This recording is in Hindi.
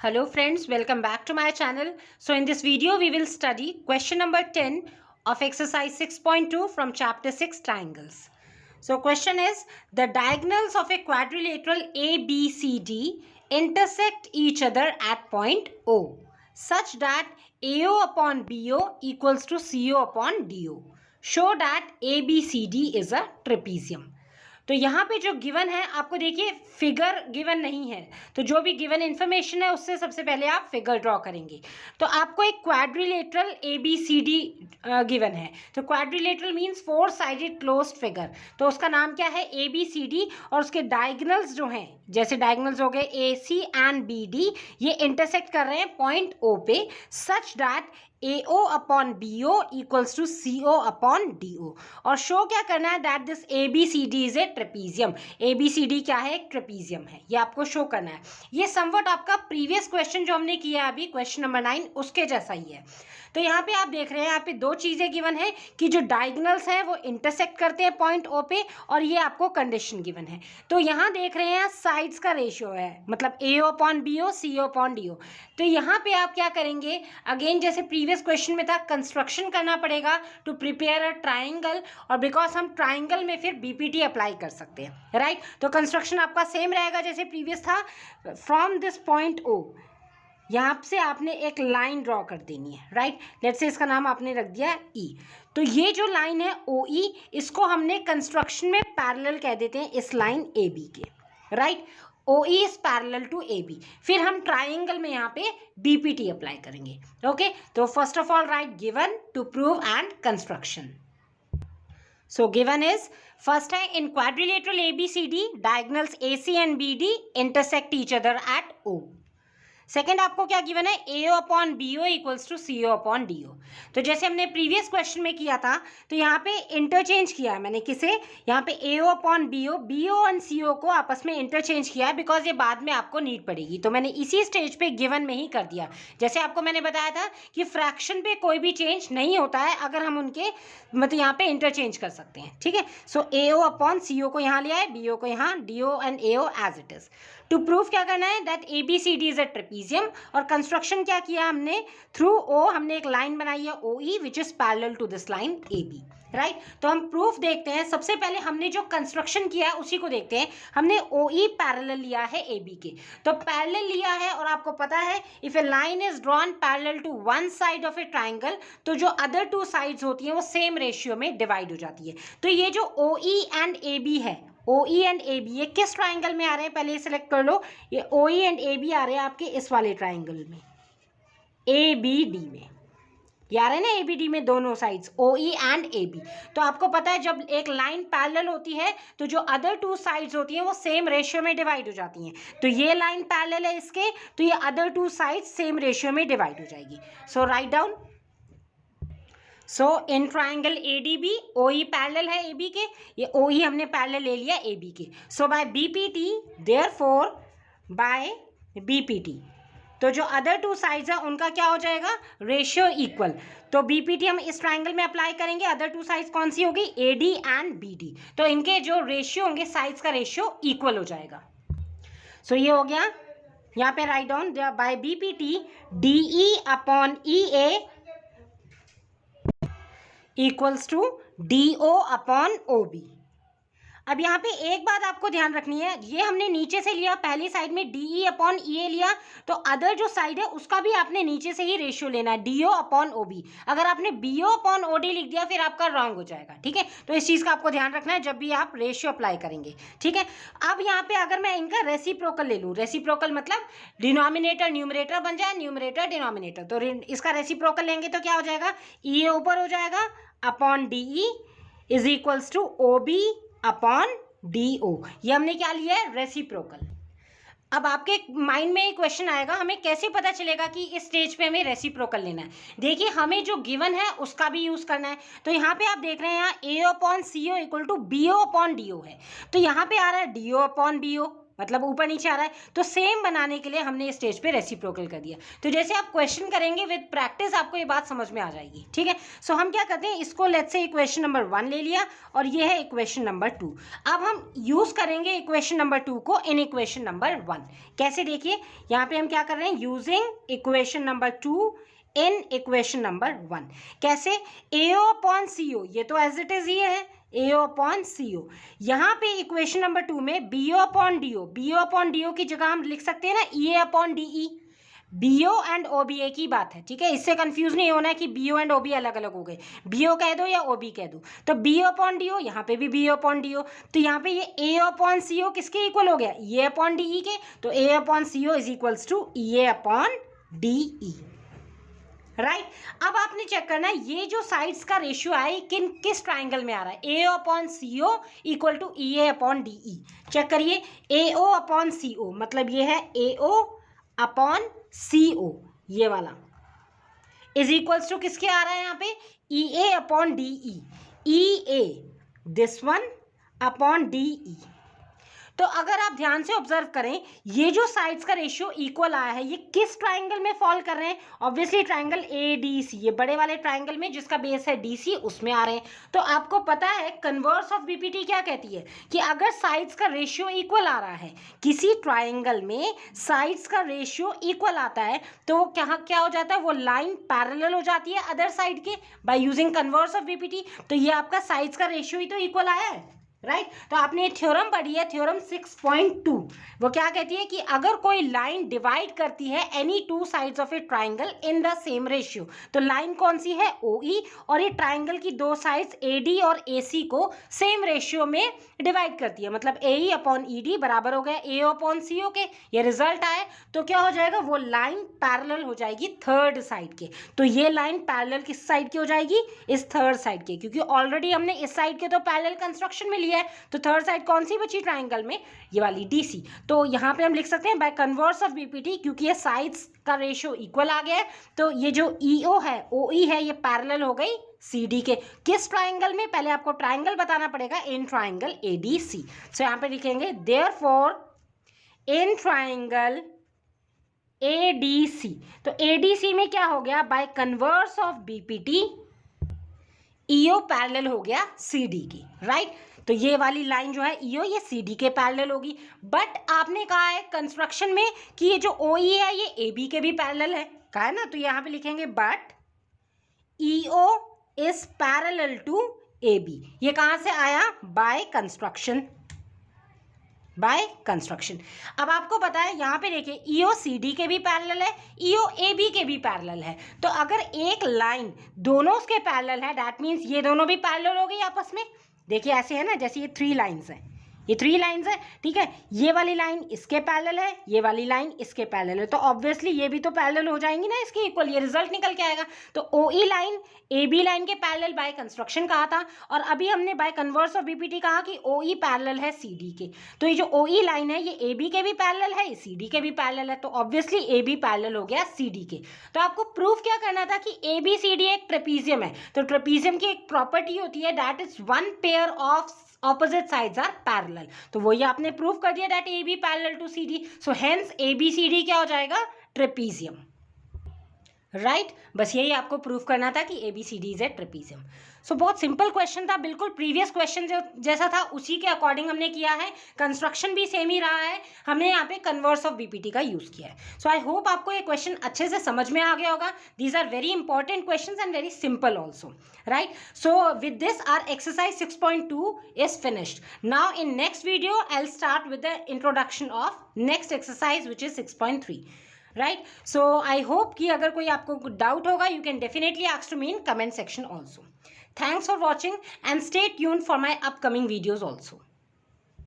Hello friends, welcome back to my channel. So in this video we will study question number 10 of exercise 6.2 from chapter 6 triangles. So question is, the diagonals of a quadrilateral ABCD intersect each other at point O such that AO upon BO equals to CO upon DO. Show that ABCD is a trapezium. तो यहाँ पे जो गिवन है आपको देखिए फिगर गिवन नहीं है, तो जो भी गिवन इन्फॉर्मेशन है उससे सबसे पहले आप फिगर ड्रॉ करेंगे। तो आपको एक क्वाड्रिलेटरल ABCD गिवन है, तो quadrilateral means 4 sided closed figure, तो उसका नाम क्या है ABCD, और उसके डायगोनल्स जो हैं जैसे डायगोनल्स हो गए AC एंड BD, ये इंटरसेक्ट कर रहे हैं पॉइंट O पे such that AO upon BO equals to CO upon DO। और शो क्या करना है that this ABCD is a trapezium. ABCD क्या है? एक ट्रेपीजियम है, ये आपको शो करना है। ये समवट आपका प्रीवियस क्वेश्चन जो हमने किया अभी क्वेश्चन नंबर 9 उसके जैसा ही है। तो यहाँ पे आप देख रहे हैं, यहाँ पे दो चीज़ें गिवन है कि जो डायगोनल्स हैं वो इंटरसेक्ट करते हैं पॉइंट O पे, और ये आपको कंडीशन गिवन है। तो यहाँ देख रहे हैं साइड्स का रेशियो है, मतलब AO upon BO CO upon DO। तो यहाँ पे आप क्या करेंगे, अगेन जैसे प्रीवियस क्वेश्चन में था, कंस्ट्रक्शन करना पड़ेगा टू प्रिपेयर अ ट्राइंगल, और बिकॉज हम ट्राइंगल में फिर BPT अप्लाई कर सकते हैं, राइट। तो कंस्ट्रक्शन आपका सेम रहेगा जैसे प्रीवियस था। फ्रॉम दिस पॉइंट O यहाँ से आपने एक लाइन ड्रॉ कर देनी है, राइट। लेट्स से इसका नाम आपने रख दिया E। तो ये जो लाइन है OE, इसको हमने कंस्ट्रक्शन में पैरेलल कह देते हैं इस लाइन AB के, right. OE is parallel to AB। फिर हम ट्राइंगल में यहाँ पे BPT अप्लाई करेंगे, ओके। तो first of all right given to prove and construction. So given is, first है in quadrilateral ABCD diagonals AC and BD intersect each other at O। Second आपको क्या गिवन है, AO upon BO equals to CO upon DO। तो जैसे हमने प्रीवियस क्वेश्चन में किया था, तो यहाँ पे इंटरचेंज किया है मैंने किसे, यहाँ पे AO upon BO and CO को आपस में इंटरचेंज किया है, बिकॉज ये बाद में आपको नीड पड़ेगी। तो मैंने इसी स्टेज पे गिवन में ही कर दिया। जैसे आपको मैंने बताया था कि फ्रैक्शन पे कोई भी चेंज नहीं होता है अगर हम उनके मतलब यहाँ पे इंटरचेंज कर सकते हैं, ठीक है। सो AO अपॉन CO को यहाँ लिया है, BO को यहाँ, DO and AO as it is. To proof क्या करना है that ABCD is a trapezium, और कंस्ट्रक्शन क्या किया हमने, थ्रू O हमने एक लाइन बनाई है OE which is parallel to this line AB, right. तो हम प्रूफ देखते हैं। सबसे पहले हमने जो कंस्ट्रक्शन किया है उसी को देखते हैं। हमने OE पैरेलल लिया है AB के, तो पैरेलल लिया है, और आपको पता है if a line is drawn parallel to one side of a triangle, तो जो अदर टू साइड्स होती हैं वो सेम रेशियो में डिवाइड हो जाती है। तो ये जो OE एंड AB है, OE एंड AB ये किस ट्राइंगल में आ रहे हैं पहले ये सिलेक्ट कर लो। ये OE एंड AB आ रहे हैं आपके इस वाले ट्राइंगल में, ABD में, ये आ रहे हैं ना ABD में दोनों साइड्स, OE एंड AB। तो आपको पता है जब एक लाइन पैरेलल होती है तो जो अदर टू साइड्स होती हैं वो सेम रेशियो में डिवाइड हो जाती हैं। तो ये लाइन पैरेलल है इसके, तो ये other two sides same ratio में डिवाइड हो जाएगी। So write down. So in triangle ADB OE parallel है AB के, ये OE हमने पैरेलल ले लिया AB के। So by BPT, therefore by BPT, तो जो अदर टू साइड्स है उनका क्या हो जाएगा, रेशियो इक्वल। तो BPT हम इस ट्राइंगल में अप्लाई करेंगे। अदर टू साइड्स कौन सी होगी, AD एंड BD, तो इनके जो रेशियो होंगे साइड्स का रेशियो इक्वल हो जाएगा। सो ये हो गया। यहाँ पे right down by BPT DE upon EA equals to DO upon OB। अब यहाँ पे एक बात आपको ध्यान रखनी है, ये हमने नीचे से लिया, पहली साइड में DE अपॉन EA लिया, तो अदर जो साइड है उसका भी आपने नीचे से ही रेशियो लेना है, DO अपॉन OB। अगर आपने BO अपॉन OD लिख दिया फिर आपका रॉन्ग हो जाएगा, ठीक है। तो इस चीज़ का आपको ध्यान रखना है जब भी आप रेशियो अप्लाई करेंगे, ठीक है। अब यहाँ पे अगर मैं इनका रेसिप्रोकल ले लूँ, रेसिप्रोकल मतलब डिनोमिनेटर न्यूमरेटर बन जाए, न्यूमरेटर डिनोमिनेटर, तो इसका रेसिप्रोकल लेंगे तो क्या हो जाएगा, EA ऊपर हो जाएगा upon DE is equals to OB upon DO। ये हमने क्या लिया है, रेसिप्रोकल। अब आपके माइंड में एक क्वेश्चन आएगा, हमें कैसे पता चलेगा कि इस स्टेज पे हमें रेसिप्रोकल लेना है। देखिए हमें जो गिवन है उसका भी यूज करना है। तो यहाँ पे आप देख रहे हैं यहाँ AO upon CO equal to BO upon DO है, तो यहाँ पे आ रहा है DO अपॉन BO, मतलब ऊपर नीचे आ रहा है, तो सेम बनाने के लिए हमने इस स्टेज पे रेसिप्रोकल कर दिया। तो जैसे आप क्वेश्चन करेंगे विद प्रैक्टिस आपको ये बात समझ में आ जाएगी, ठीक है। सो हम क्या करते हैं, इसको लेट्स से इक्वेशन नंबर 1 ले लिया और ये है इक्वेशन नंबर 2। अब हम यूज करेंगे इक्वेशन नंबर 2 को इन इक्वेशन नंबर 1। कैसे, देखिए यहाँ पे हम क्या कर रहे हैं, using equation number 2 in equation number 1। कैसे, AO अपॉन CO, ये तो एज इट इज ये है AO अपॉन CO। यहाँ पे इक्वेशन नंबर 2 में BO upon DO, BO upon DO की जगह हम लिख सकते हैं ना EA upon DE। BO and OB एक ही बात है, ठीक है, इससे कंफ्यूज नहीं होना है कि BO एंड OB अलग अलग हो गए, BO कह दो या OB कह दो। तो BO अपॉन DO, यहाँ पे भी BO अपॉन DO, तो यहाँ पे ये A अपॉन CO किसके इक्वल हो गया, EA अपॉन DE के। तो A upon CO is equals to EA upon DE, right. अब आपने चेक करना है ये जो साइड्स का रेशियो है किस ट्राइंगल में आ रहा है, AO upon CO equal to EA upon DE। Check करिए, AO अपॉन CO मतलब ये है AO अपॉन CO, ये वाला इज इक्वल्स टू किसके आ रहा है यहाँ पे, EA upon DE, EA this one upon DE। तो अगर आप ध्यान से ऑब्जर्व करें, ये जो साइड्स का रेशियो इक्वल आया है ये किस ट्राइंगल में फॉल कर रहे हैं, ऑब्वियसली ट्राइंगल ADC, ये बड़े वाले ट्राइंगल में जिसका बेस है DC उसमें आ रहे हैं। तो आपको पता है कन्वर्स ऑफ BPT क्या कहती है कि अगर साइड्स का रेशियो इक्वल आ रहा है, किसी ट्राइंगल में साइड्स का रेशियो इक्वल आता है, तो वो क्या हो जाता है, वो लाइन पैरेलल हो जाती है अदर साइड के by using converse of BPT। तो ये आपका साइड्स का रेशियो ही तो इक्वल आया है, राइट। तो आपने थ्योरम पढ़ी है, थ्योरम 6.2, वो क्या कहती है कि अगर कोई लाइन डिवाइड करती है any two sides of a triangle in the same ratio, तो लाइन कौन सी है, OE, और ये ट्राइंगल की दो साइड्स AD और AC को सेम रेशियो में डिवाइड करती है, मतलब AE अपॉन ED बराबर हो गया AO अपॉन CO के। ये रिजल्ट आए तो क्या हो जाएगा, वो लाइन पैरेलल हो जाएगी थर्ड साइड के। तो ये लाइन पैरेलल किस साइड की हो जाएगी, इस थर्ड साइड के, क्योंकि ऑलरेडी हमने इस साइड के तो पैरेलल कंस्ट्रक्शन में लिया है। तो थर्ड साइड कौन सी बची ट्राइंगल में, ये वाली DC। तो यहाँ पे हम लिख सकते हैं बाय कन्वर्स ऑफ BPT, क्योंकि ये साइड्स का रेशियो इक्वल आ गया है, तो ये जो EO है OE है ये पैरेलल हो गई CD के। किस ट्राइंगल में, पहले आपको ट्राइंगल बताना पड़ेगा, इन ट्राइंगल ADC। सो यहाँ पे लिखेंगे देयरफॉर इन ट्राइंगल ADC। तो ADC में क्या हो गया, by converse of BPT EO parallel हो गया CD की, राइट। तो ये वाली लाइन जो है EO ये CD के पैरेलल होगी। बट आपने कहा है कंस्ट्रक्शन में कि ये जो OE है ये AB के भी पैरेलल है, कहा है ना। तो यहाँ पे लिखेंगे but EO is parallel to AB। ये कहाँ से आया, बाय कंस्ट्रक्शन, बाय कंस्ट्रक्शन। अब आपको पता है यहाँ पे देखिए EO CD के भी पैरेलल है, EO AB के भी पैरेलल है। तो अगर एक लाइन दोनों के पैरेलल है, दैट मीन्स ये दोनों भी पैरेलल हो गई आपस में। देखिए ऐसे है ना, जैसे ये 3 लाइन्स हैं, ये 3 लाइन्स है, ठीक है, ये वाली लाइन इसके पैरेलल है, ये वाली लाइन इसके पैरेलल है, तो ऑब्वियसली ये भी तो पैरेलल हो जाएंगी ना इसके इक्वल, ये रिजल्ट निकल के आएगा। तो OE लाइन AB लाइन के पैरेलल बाय कंस्ट्रक्शन कहा था, और अभी हमने बाय कन्वर्स ऑफ BPT कहा कि OE पैरेलल है CD के। तो ये जो OE लाइन है ये AB के भी पैरेलल है, ये CD के भी पैरेलल है, तो ऑब्वियसली AB पैरेलल हो गया CD के। तो आपको प्रूफ क्या करना था कि ABCD एक ट्रेपीजियम है। तो ट्रेपीजियम की एक प्रॉपर्टी होती है that is one pair of opposite sides are parallel। तो वही आपने प्रूव कर दिया that AB parallel to CD, so hence ABCD क्या हो जाएगा, ट्रेपीजियम, राइट। बस यही आपको प्रूफ करना था कि ABCD इज ए ट्रेपीजियम। सो बहुत सिंपल क्वेश्चन था, बिल्कुल प्रीवियस क्वेश्चन जो जैसा था उसी के अकॉर्डिंग हमने किया है, कंस्ट्रक्शन भी सेम ही रहा है, हमने यहाँ पे कन्वर्स ऑफ BPT का यूज किया है। सो आई होप आपको ये क्वेश्चन अच्छे से समझ में आ गया होगा। These are very important questions and very simple also, right. So with this are exercise 6.2 is finished. Now in next video I'll start with the introduction of next exercise which is 6.3. Right, so I hope कि अगर कोई आपको डाउट होगा you can definitely ask to me in comment section also. Thanks for watching and stay tuned for my upcoming videos also.